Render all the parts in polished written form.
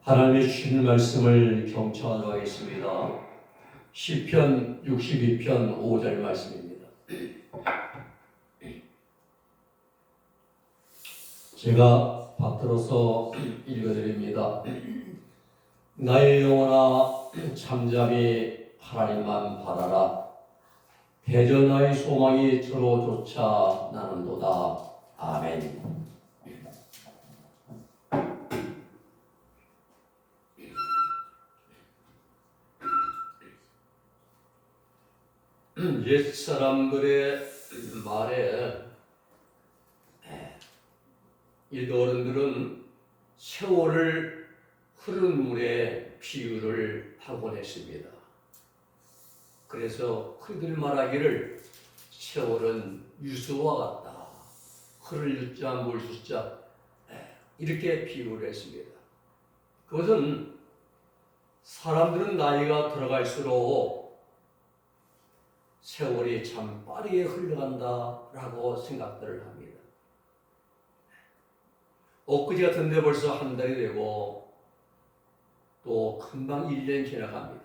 하나님의 주신 말씀을 경청하도록 하겠습니다. 시편 62편 5절 말씀입니다. 제가 받들어서 읽어드립니다. 나의 영혼아 잠잠히 하나님만 바라라. 대저 나의 소망이 저로조차 나는도다. 아멘. 옛 사람들의 말에 이 어른들은 세월을 흐르는 물에 비유를 하곤 했습니다. 그래서 그들 말하기를 세월은 유수와 같다. 흐를 유자 물 수자 이렇게 비유를 했습니다. 그것은 사람들은 나이가 들어갈수록 세월이 참 빠르게 흘러간다라고 생각들을 합니다. 엊그제 같은데 벌써 한 달이 되고 또 금방 1년 지나갑니다.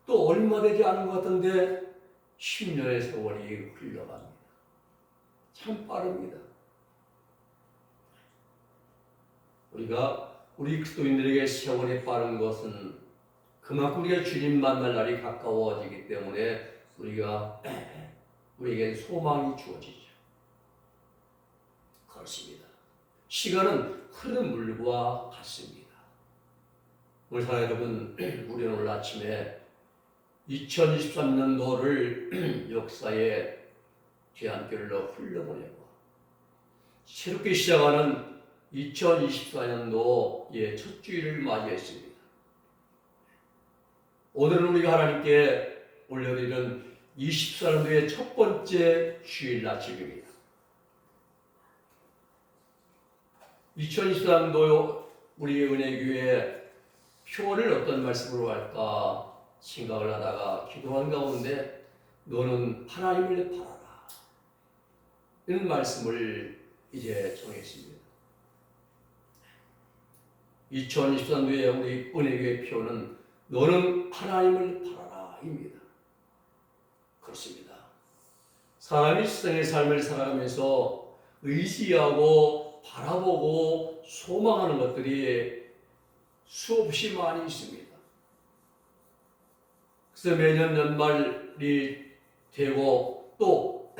또 얼마 되지 않은 것 같은데 10년의 세월이 흘러갑니다. 참 빠릅니다. 우리 그리스도인들에게 세월이 빠른 것은 그만큼 우리가 주님 만날 날이 가까워지기 때문에 우리에게 소망이 주어지죠. 그렇습니다. 시간은 흐르는 물과 같습니다. 오늘 사랑 여러분, 우리는 오늘 아침에 2023년도를 역사의 뒤안길로 흘러보내고 새롭게 시작하는 2024년도의 첫 주일을 맞이했습니다. 오늘은 우리가 하나님께 올려드리는 24년도의 첫 번째 주일 아침입니다. 2024년도 우리의 은혜교회 표어를 어떤 말씀으로 할까 생각을 하다가 기도한 가운데 너는 하나님을 바라라 이런 말씀을 이제 정했습니다. 2024년도에 우리 은혜교회 표어는 너는 하나님을 바라라 입니다. 그렇습니다. 사람이 세상의 삶을 살아가면서 의지하고 바라보고 소망하는 것들이 수없이 많이 있습니다. 그래서 매년 연말이 되고 또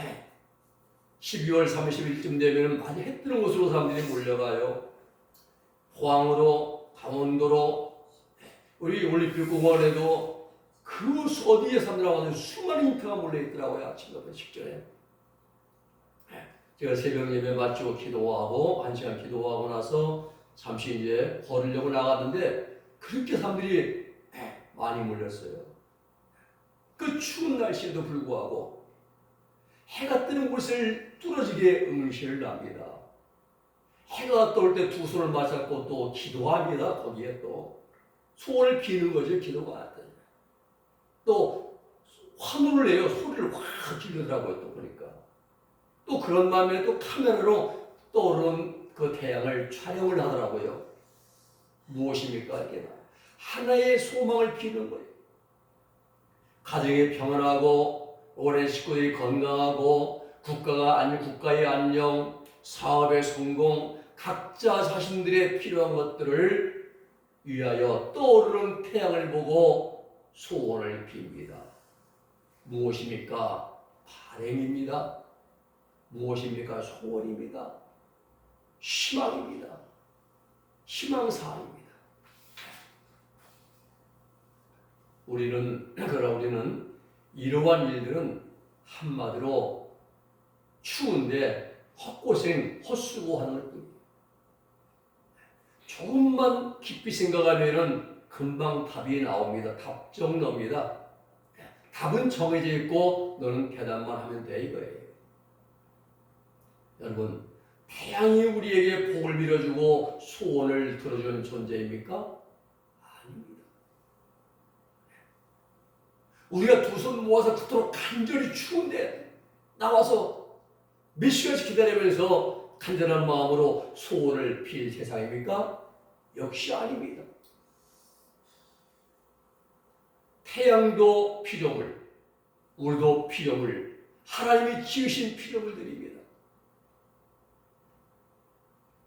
12월 30일쯤 되면 많이 해 뜨는 곳으로 사람들이 몰려가요. 포항으로, 강원도로, 우리 올림픽공원에도 그 어디에 사람들하고 수많은 인파가 몰려있더라고요. 아침부터 직전에. 제가 새벽 예배 마치고 기도하고 1시간 기도하고 나서 잠시 이제 걸으려고 나갔는데 그렇게 사람들이 많이 몰렸어요. 그 추운 날씨에도 불구하고 해가 뜨는 곳을 뚫어지게 응시를 합니다. 해가 떠올 때 두 손을 맞잡고 또 기도합니다. 거기에 또 소원을 비는 거죠. 기도가. 또 환호를 내요. 소리를 확 지르더라고요. 또 보니까. 또 그런 마음에 또 카메라로 떠오르는 그 태양을 촬영을 하더라고요. 무엇입니까? 이게 하나의 소망을 비는 거예요. 가정이 평안하고 오랜 식구들이 건강하고 국가의 안녕, 사업의 성공, 각자 자신들의 필요한 것들을 위하여 떠오르는 태양을 보고 소원을 빕니다. 무엇입니까? 바람입니다. 무엇입니까? 소원입니다. 희망입니다. 희망사항입니다. 우리는 이러한 일들은 한마디로 추운데 헛고생, 헛수고하는 것입니다. 조금만 깊이 생각하면은 금방 답이 나옵니다. 답정 나옵니다. 답은 정해져 있고 너는 계단만 하면 돼 이거예요. 여러분, 태양이 우리에게 복을 밀어주고 소원을 들어주는 존재입니까? 아닙니다. 우리가 두 손 모아서 그토록 간절히 추운데 나와서 몇 시간씩 기다리면서 간절한 마음으로 소원을 빌 세상입니까? 역시 아닙니다. 태양도 피조물, 우리도 피조물, 하나님이 지으신 피조물들입니다.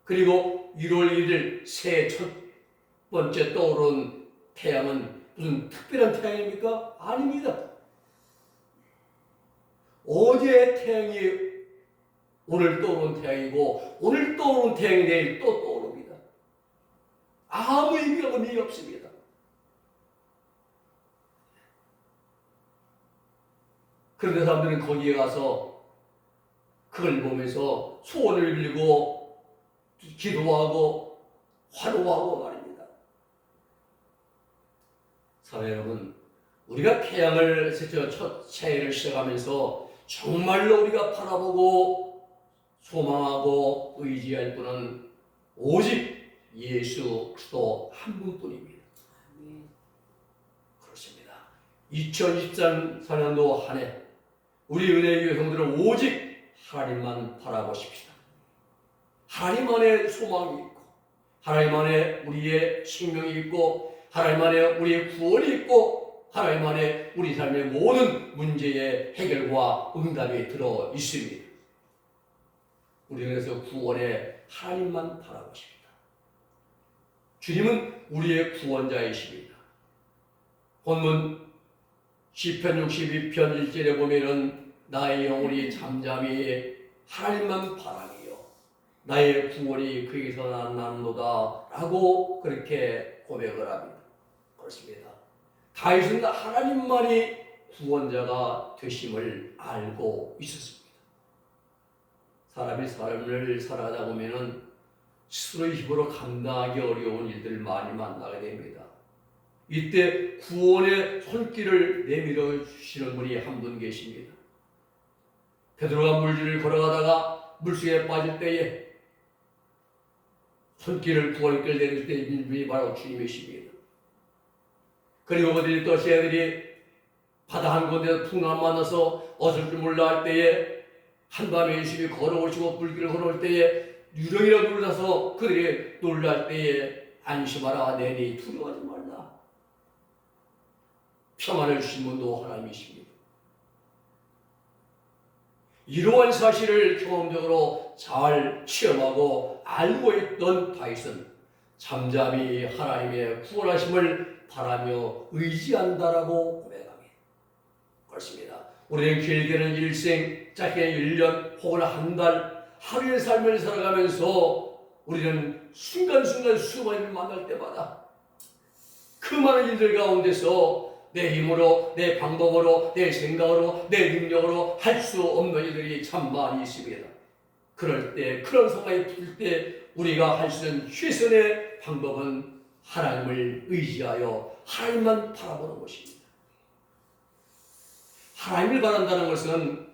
그리고 1월 1일 새해 첫 번째 떠오른 태양은 무슨 특별한 태양입니까? 아닙니다. 어제의 태양이 오늘 떠오른 태양이고 오늘 떠오른 태양이 내일 또 떠오릅니다. 아무 의미 없습니다. 그런데 사람들은 거기에 가서 그걸 보면서 소원을 빌고 기도하고 환호하고 말입니다. 사랑하는 여러분, 우리가 태양을 첫 새해를 시작하면서 정말로 우리가 바라보고 소망하고 의지할 분은 오직 예수 그리스도 한 분뿐입니다. 그렇습니다. 2023년도 한 해 우리 은혜의 성도들은 오직 하나님만 바라보십시다. 하나님 안에 소망이 있고 하나님 안에 우리의 생명이 있고 하나님 안에 우리의 구원이 있고 하나님 안에 우리 삶의 모든 문제의 해결과 응답이 들어 있습니다. 우리는 그래서 구원의 하나님만 바라보십니다. 주님은 우리의 구원자이십니다. 본문 시편 62편 1절에 보면은 나의 영혼이 잠잠히 하나님만 바라며 나의 구원이 그에게서 나노다 라고 그렇게 고백을 합니다. 그렇습니다. 다윗은 하나님만이 구원자가 되심을 알고 있었습니다. 사람이 삶을 살아가다 보면은 스스로의 힘으로 감당하기 어려운 일들 많이 만나게 됩니다. 이때 구원의 손길을 내밀어 주시는 분이 한 분 계십니다. 베드로가 물길을 걸어가다가 물속에 빠질 때에 손길을 구원길 내릴 때 있는 분이 바로 주님이십니다. 그리고 어디 또 새들이 바다 한 곳에서 풍랑 만나서 어쩔 줄 몰라 할 때에 한밤에 예수님이 걸어오시고 물길을 걸어올 때에 유령이라 놀라서 그들이 놀랄 때에 안심하라 내니 두려워하지 말라. 평안을 주신 분도 하나님이십니다. 이러한 사실을 경험적으로 잘 체험하고 알고 있던 다윗은 잠잠히 하나님의 구원하심을 바라며 의지한다라고 고백합니다. 그렇습니다. 우리는 길게는 일생, 짧게는 1년 혹은 한 달, 하루의 삶을 살아가면서 우리는 순간순간 수많은 일을 만날 때마다 그 많은 일들 가운데서 내 힘으로, 내 방법으로, 내 생각으로, 내 능력으로 할 수 없는 일들이 참 많이 있습니다. 그럴 때, 그런 상황이 풀 때 우리가 할 수 있는 최선의 방법은 하나님을 의지하여 하나님만 바라보는 것입니다. 하나님을 바란다는 것은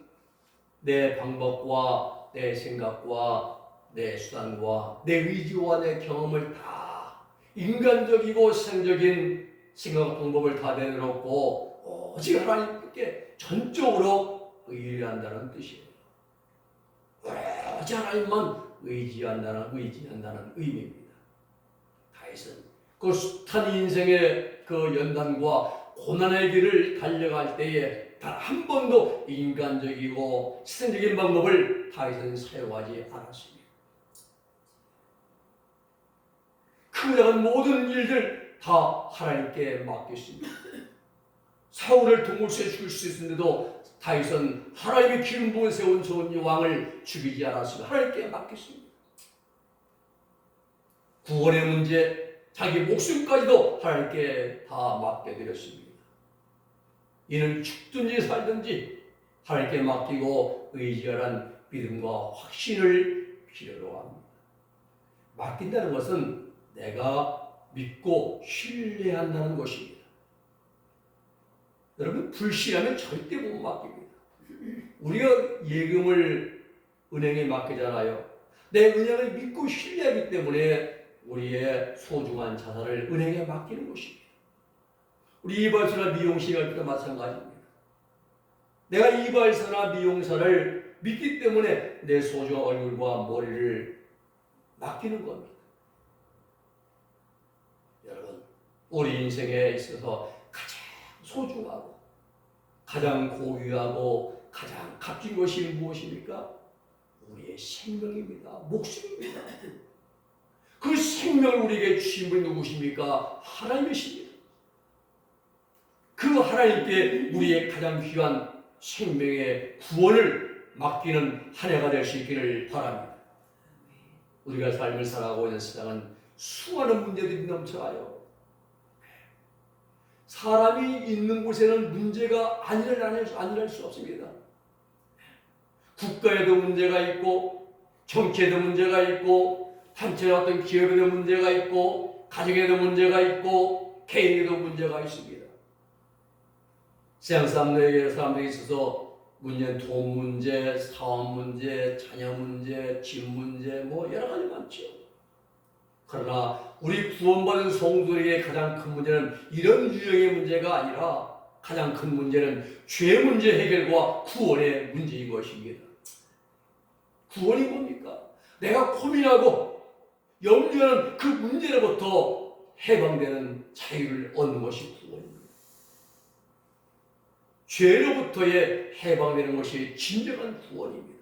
내 방법과 내 생각과 내 수단과 내 의지와 내 경험을 다 인간적이고 세상적인 생각 방법을 다 내놓고 오직 하나님께 전적으로 의지한다는 뜻이에요. 오직 하나님만 의지한다는 의미입니다. 다윗은 그 숱한 인생의 그 연단과 고난의 길을 달려갈 때에 단 한 번도 인간적이고 세상적인 방법을 다윗은 사용하지 않았습니다. 크고 작은 모든 일들 다 하나님께 맡겼습니다. 사울을 동물소에 죽일 수 있었는데도 다윗은 하나님의 기름 부은 세운 좋은 왕을 죽이지 않았습니다. 하나님께 맡겼습니다. 구원의 문제, 자기 목숨까지도 하나님께 다 맡겨드렸습니다. 이는 죽든지 살든지 하나님께 맡기고 의지하라는 믿음과 확신을 필요로 합니다. 맡긴다는 것은 내가 믿고 신뢰한다는 것입니다. 여러분, 불신하면 절대 못 맡깁니다. 우리가 예금을 은행에 맡기잖아요. 내 은행을 믿고 신뢰하기 때문에 우리의 소중한 자산을 은행에 맡기는 것입니다. 우리 이발소나 미용실 갈 때도 마찬가지입니다. 내가 이발사나 미용사를 믿기 때문에 내 소중한 얼굴과 머리를 맡기는 겁니다. 우리 인생에 있어서 가장 소중하고 가장 고귀하고 가장 값진 것이 무엇입니까? 우리의 생명입니다. 목숨입니다. 그 생명을 우리에게 주신 분이 누구십니까? 하나님이십니다. 그 하나님께 우리의 가장 귀한 생명의 구원을 맡기는 한 해가 될 수 있기를 바랍니다. 우리가 삶을 살아가고 있는 세상은 수많은 문제들이 넘쳐가요. 사람이 있는 곳에는 문제가 아니랄 수 없습니다. 국가에도 문제가 있고, 정치에도 문제가 있고, 단체나 어떤 기업에도 문제가 있고, 가정에도 문제가 있고, 개인에도 문제가 있습니다. 세상 사람들에게 있어서 문제는 돈 문제, 사업 문제, 자녀 문제, 집 문제, 여러 가지 많죠. 그러나 우리 구원받은 성도에게 가장 큰 문제는 이런 유형의 문제가 아니라 가장 큰 문제는 죄 문제 해결과 구원의 문제인 것입니다. 구원이 뭡니까? 내가 고민하고 염려하는 그 문제로부터 해방되는 자유를 얻는 것이 구원입니다. 죄로부터의 해방되는 것이 진정한 구원입니다.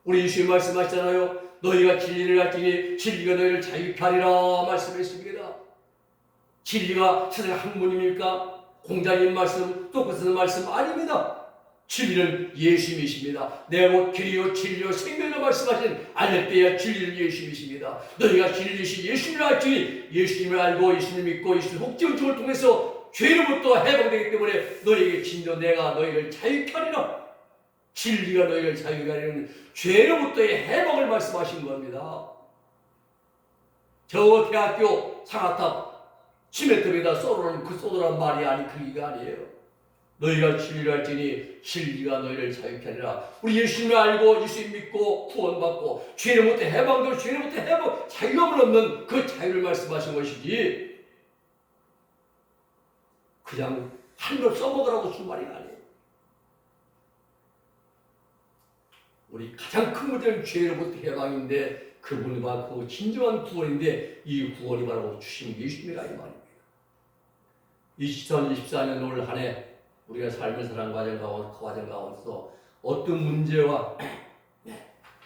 우리 예수님 말씀하시잖아요. 너희가 진리를 알지니 진리가 너희를 자유케 하리라 말씀했습니다. 진리가 세상 학문입니까? 공자님 말씀, 똑같은 말씀 아닙니다. 진리는 예수님이십니다. 내가 곧 길이요 진리요 생명이라 말씀하신 알레루야 진리는 예수님이십니다. 너희가 진리이신 예수님을 알지니 예수님을 알고 예수님을 믿고 예수님 복지원증을 통해서 죄로부터 해방되기 때문에 너희에게 진정 내가 너희를 자유케 하리라. 진리가 너희를 자유케 하리는 죄로부터의 해방을 말씀하신 겁니다. 저 대학교 상아탑 시멘트에다 쏘는 그 쏘더란 말이 그게 아니에요. 너희가 진리를 알지니 진리가 너희를 자유케 하리라. 우리 예수님을 알고 예수님 믿고 구원받고 죄로부터 해방되고 죄로부터 해방 자유함을 얻는 그 자유를 말씀하신 것이지 그냥 한걸 써먹으라고 쓴 말이 아니에요. 우리 가장 큰 문제는 죄로부터 해방인데 그분과 그 진정한 구원인데 이 구원이 바로 주신 예수님이라 이 말입니다. 2024년 올 한 해 우리가 삶을 사는 과정 가운데서 어떤 문제와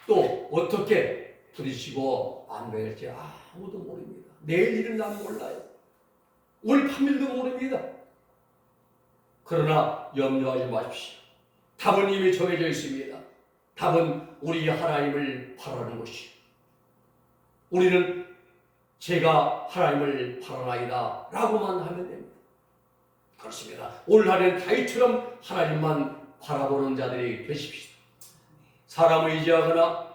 또 어떻게 부딪히고 안될지 아무도 모릅니다. 내일 일은 난 몰라요. 올 3일도 모릅니다. 그러나 염려하지 마십시오. 답은 이미 정해져 있습니다. 답은 우리 하나님을 바라는 것이요. 우리는 제가 하나님을 바라나이다 라고만 하면 됩니다. 그렇습니다. 올 한해는 다윗처럼 하나님만 바라보는 자들이 되십시오. 사람을 의지하거나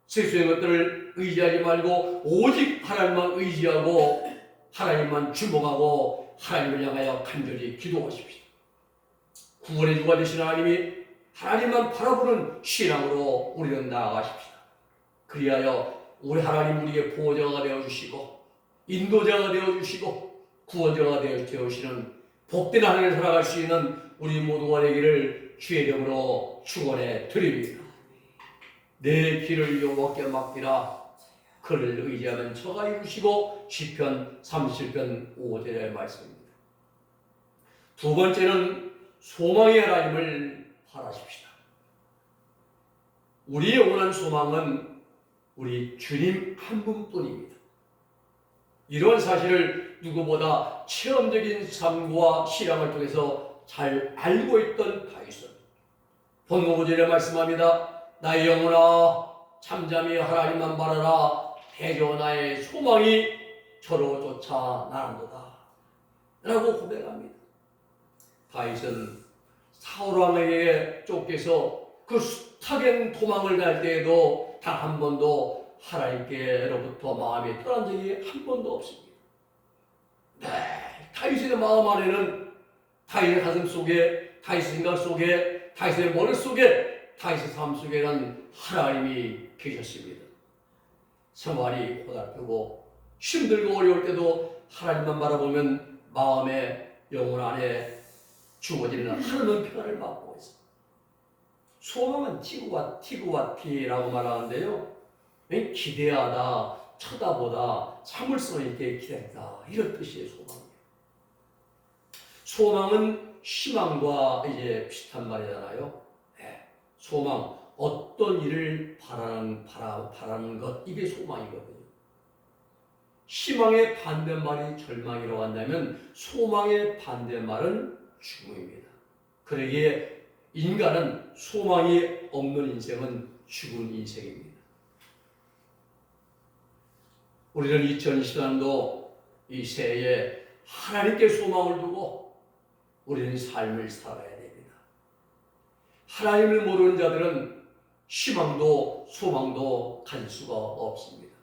세상의 것들을 의지하지 말고 오직 하나님만 의지하고 하나님만 주목하고 하나님을 향하여 간절히 기도하십시오. 구원의 주가 되신 하나님이 하나님만 바라보는 신앙으로 우리는 나아가십시다. 그리하여 우리 하나님 우리의 보호자가 되어주시고 인도자가 되어주시고 구원자가 되어주시는 복된 하늘을 살아갈 수 있는 우리 모두가 되기를 주의 이름으로 축원해 드립니다. 내 길을 여호와께 맡기라. 그를 의지하면 저가 이루시고 시편 37편 5절의 말씀입니다. 두 번째는 소망의 하나님을 바라십시다. 우리의 원한 소망은 우리 주님 한 분뿐입니다. 이런 사실을 누구보다 체험적인 삶과 실험을 통해서 잘 알고 있던 다윗은 본문 5절에 말씀합니다. 나의 영혼아 잠잠히 하나님만 바라라. 대저 나의 소망이 저로 쫓아 나간도다 라고 고백합니다. 다윗은 사울 왕에게 쫓겨서 그 숱하게 도망을 갈 때에도 단 한 번도 하나님께로부터 마음이 떠난 적이 한 번도 없습니다. 네, 다윗의 마음 안에는 다윗의 가슴 속에 다윗의 생각 속에 다윗의 머릿속에 다윗의 삶 속에는 하나님이 계셨습니다. 생활이 고달프고 힘들고 어려울 때도 하나님만 바라보면 마음의 영혼 안에 주어지는 하나님의 평안을 받고 있습니다. 소망은 티구와 티라고 말하는데요. 기대하다, 쳐다보다 참을성 있게 기다린다. 이런 뜻이에요, 소망이에요. 소망은 희망과 이제 비슷한 말이잖아요. 네. 소망, 어떤 일을 바라는 것, 이게 소망이거든요. 희망의 반대말이 절망이라고 한다면 소망의 반대말은 죽음입니다. 그러기에 인간은 소망이 없는 인생은 죽은 인생입니다. 우리는 2024년도 이 새해에 하나님께 소망을 두고 우리는 삶을 살아야 됩니다. 하나님을 모르는 자들은 희망도 소망도 가질 수가 없습니다.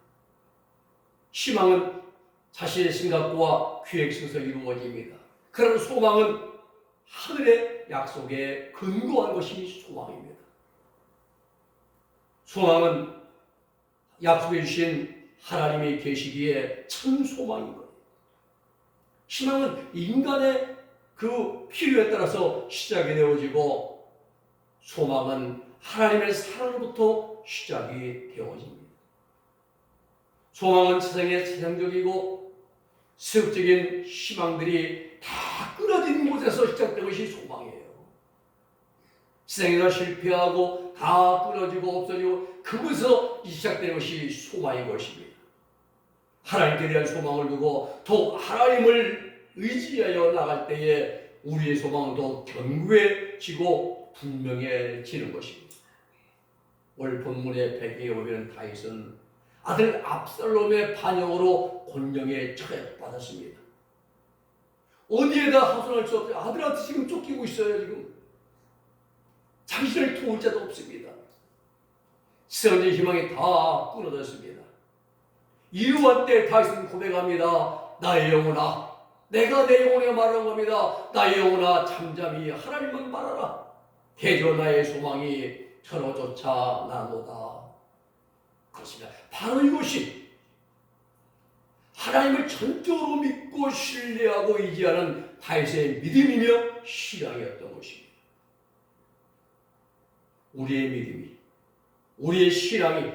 희망은 자신의 생각과 계획 속에서 이루어집니다. 그런 소망은 하늘의 약속에 근거한 것이 소망입니다. 소망은 약속해 주신 하나님이 계시기에 참 소망인 거예요. 희망은 인간의 그 필요에 따라서 시작이 되어지고 소망은 하나님의 사랑부터 시작이 되어집니다. 소망은 세상의 세상적이고 세속적인 희망들이 다 끊어진 곳에서 시작된 것이 소망이에요. 세상에서 실패하고 다 끊어지고 없어지고 그곳에서 시작된 것이 소망인 것입니다. 하나님께 대한 소망을 두고 더 하나님을 의지하여 나갈 때에 우리의 소망은 더 견고해지고 분명해지는 것입니다. 오늘 본문의 배경에 보면 다윗은 아들 압살롬의 반역으로 곤경에 처해받았습니다. 어디에다 하소연할 수 없어요. 아들한테 지금 쫓기고 있어요. 지금 자신을 도울 자도 없습니다. 세상의 희망이 다 끊어졌습니다. 이루한 때 다윗은 고백합니다. 나의 영혼아, 내가 내 영혼에 말하는 겁니다. 나의 영혼아, 잠잠히 하나님만 말하라. 대저 나의 소망이 천호조차 나노다. 그렇습니다. 바로 이것이 하나님을 전적으로 믿고 신뢰하고 의지하는 다윗의 믿음이며 신앙이었던 것입니다. 우리의 믿음이, 우리의 신앙이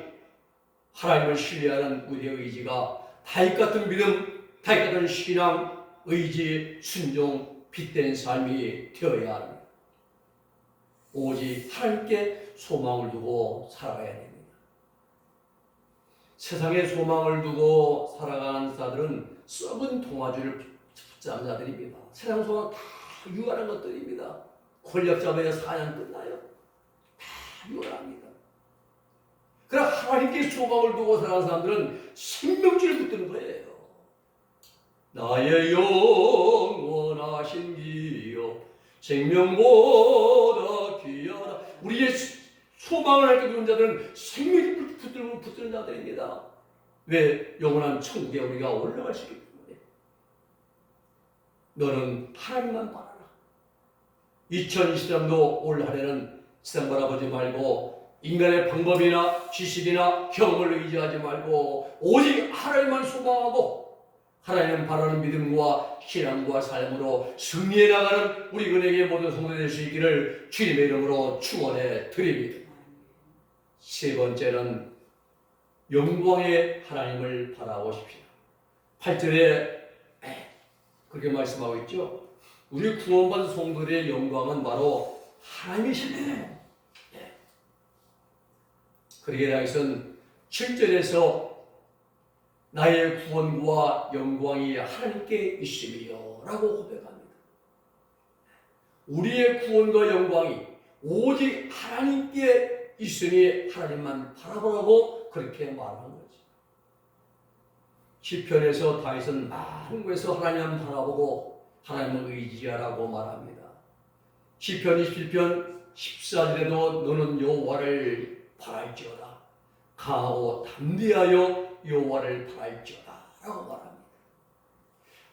하나님을 신뢰하는 우리의 의지가 다윗 같은 믿음, 다윗 같은 신앙, 의지, 순종, 빗된 삶이 되어야 합니다. 오직 하나님께 소망을 두고 살아가야 됩니다. 세상에 소망을 두고 살아가는 자들은 썩은 동아줄을 붙잡은 자들입니다. 세상 소망 다 유한한 것들입니다. 권력 잡아야 사냥 끝나요. 다 유한합니다. 그러나 하나님께 소망을 두고 살아가는 사람들은 생명줄을 붙드는 거예요. 나의 영원하신 기여 생명보다 귀하다. 우리의 소망을 할 때 두는 자들은 생명줄을 붙드는 자들입니다. 왜? 영원한 천국에 우리가 올라갈 수 있기 때문에. 너는 하나님만 바라라. 2023년도 올 한해는 세상 바라보지 말고 인간의 방법이나 지식이나 경험을 의지하지 말고 오직 하나님만 소망하고 하나님을 바라는 믿음과 신앙과 삶으로 승리해 나가는 우리 은혜의 모든 성도들 될 수 있기를 주님의 이름으로 축원해 드립니다. 세 번째는 영광의 하나님을 바라보십시오. 8절에 그렇게 말씀하고 있죠. 우리 구원받은 성도들의 영광은 바로 하나님이십니다. 그러기에 다윗은 7절에서 나의 구원과 영광이 하나님께 있음이요 라고 고백합니다. 우리의 구원과 영광이 오직 하나님께 있으니 하나님만 바라보라고 그렇게 말하는 거죠. 시편에서 다윗은 많은 곳에서 하나님만 바라보고 하나님을 의지하라고 말합니다. 시편 27편 14절에도 너는 여호와를 바랄지어다. 강하고 담대하여 여호와를 바랄지어다 라고 말합니다.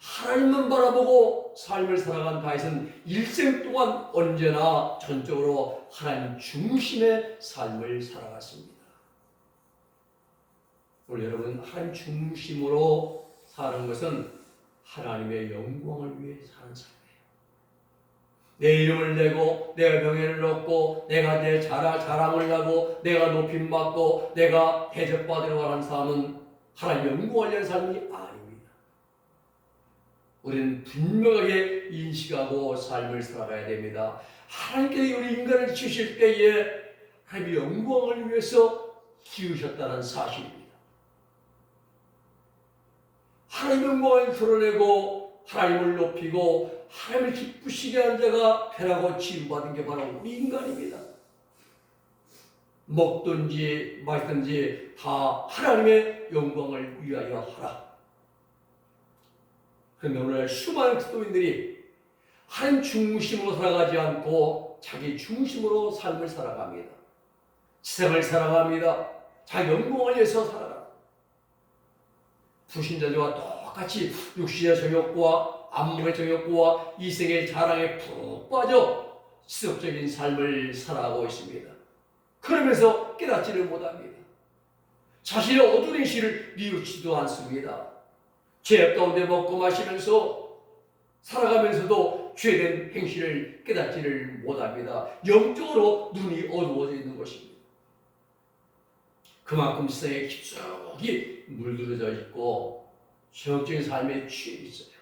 하나님만 바라보고 삶을 살아간 다윗은 일생 동안 언제나 전적으로 하나님 중심의 삶을 살아갔습니다. 우리 여러분, 하나님 중심으로 사는 것은 하나님의 영광을 위해 사는 삶이에요. 내 이름을 내고 내가 명예를 얻고 내가 내 자랑을 하고 내가 높임받고 내가 대접받으려고 하는 삶은 하나님의 영광을 위한 삶이 아닙니다. 우리는 분명하게 인식하고 삶을 살아가야 됩니다. 하나님께서 우리 인간을 지으실 때에 하나님의 영광을 위해서 지으셨다는 사실입니다. 하나님의 영광을 드러내고 하나님을 높이고 하나님을 기쁘시게 한 자가 되라고 지음받은 게 바로 우리 인간입니다. 먹든지 마시든지 다 하나님의 영광을 위하여 하라. 그런데 오늘 수많은 기도인들이 하나님 중심으로 살아가지 않고 자기 중심으로 삶을 살아갑니다. 세상을 살아갑니다. 자기 영광을 위해서 살아갑니다. 불신자들과 똑같이 육신의 정욕과 안목의 정욕과 이생의 자랑에 푹 빠져 지속적인 삶을 살아가고 있습니다. 그러면서 깨닫지를 못합니다. 자신의 어두운 행실을 뉘우치지도 않습니다. 죄 가운데 먹고 마시면서 살아가면서도 죄된 행실을 깨닫지를 못합니다. 영적으로 눈이 어두워져 있는 것입니다. 그만큼 세상에 깊숙이 물들어져 있고 정적인 삶에 취해 있어요.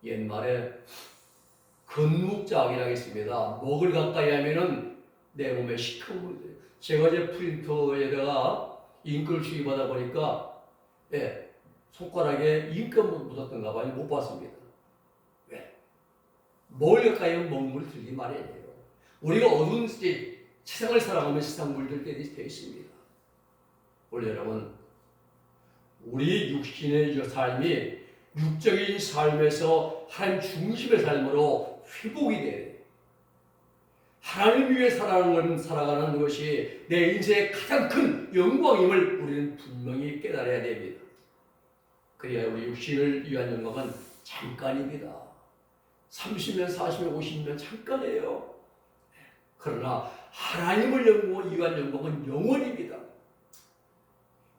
옛말에 건묵자학이라고 했습니다. 먹을 가까이 하면은 내 몸에 시커물이 돼요. 제가 이제 프린터에다가 잉크를 수입하다 보니까 손가락에 잉크가 묻었던가 봐요. 못 봤습니다. 왜? 먹을 가까이 하면 먹물이 들기 마련이에요. 우리가 어두운 세상을 살아가면 세상 물들 때도 되어 있습니다. 원래 여러분, 우리 육신의 삶이 육적인 삶에서 하나님 중심의 삶으로 회복이 돼요. 하나님 위해 살아가는 것이 내 인생의 가장 큰 영광임을 우리는 분명히 깨달아야 됩니다. 그래야 우리 육신을 위한 영광은 잠깐입니다. 30년, 40년, 50년 잠깐이에요. 그러나 하나님을 위한 영광은 영원입니다.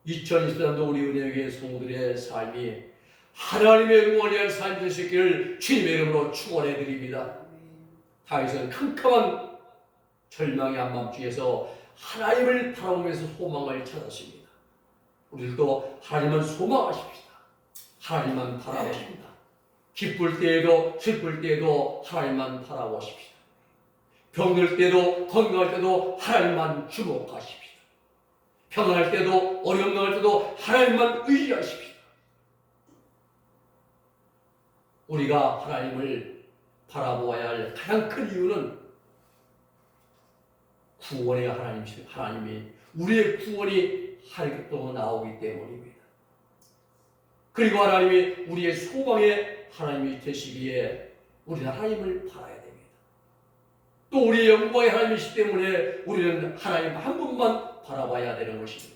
2024년도 우리 은혜교회 성도들의 삶이 하나님의 영광을 위한 삶이 될 수 있기를 주님의 이름으로 축원해 드립니다. 다윗은 캄캄한 절망의 한밤중에서 하나님을 바라보면서 소망을 찾았습니다. 우리들도 하나님을 소망하십시다. 하나님만 바라보십니다. 기쁠 때에도 슬플 때에도 하나님만 바라보십시다. 병들 때도 건강할 때도 하나님만 주목하십시다. 평안할 때도 어려움 당할 때도 하나님만 의지하십시다. 우리가 하나님을 바라보아야 할 가장 큰 이유는 구원의 하나님이 우리의 구원이 하늘로부터 나오기 때문입니다. 그리고 하나님이 우리의 소망의 하나님이 되시기에 우리는 하나님을 바라야 됩니다. 또 우리의 영광의 하나님이시기 때문에 우리는 하나님 한 분만 바라봐야 되는 것입니다.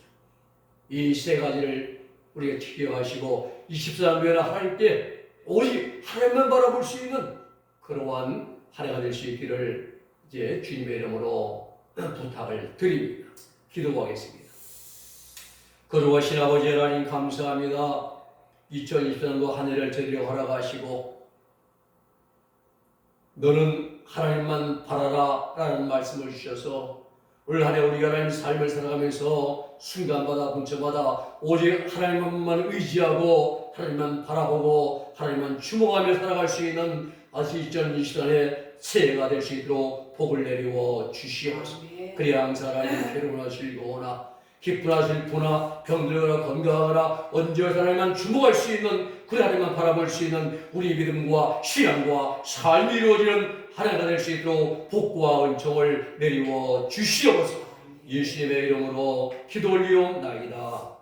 이 세 가지를 우리가 기억하시고 24년도에는 하나님께 오직 하나님만 바라볼 수 있는 그러한 한 해가 될 수 있기를 이제 주님의 이름으로 부탁을 드립니다. 기도하겠습니다. 거룩하신 아버지 하나님 감사합니다. 2024년도 한 해를 저희에게 허락하시고 너는 하나님만 바라라 라는 말씀을 주셔서 올 한 해 우리가 하나님 삶을 살아가면서 순간마다 분초마다 오직 하나님만 의지하고 하나님만 바라보고 하나님만 주목하며 살아갈 수 있는 아주 2024년에 새해가 될 수 있도록 복을 내리워 주시옵소서. 그래야 항상 하나님 괴로우나 즐거우나 기쁘나 슬프나 병들거나 건강하거나 언제나 하나님만 주목할 수 있는 그 하나님만 바라볼 수 있는 우리 믿음과 신앙과 삶이 이루어지는 한 해가 될 수 있도록 복과 은총을 내리워 주시옵소서. 예수님의 이름으로 기도 올리옵나이다.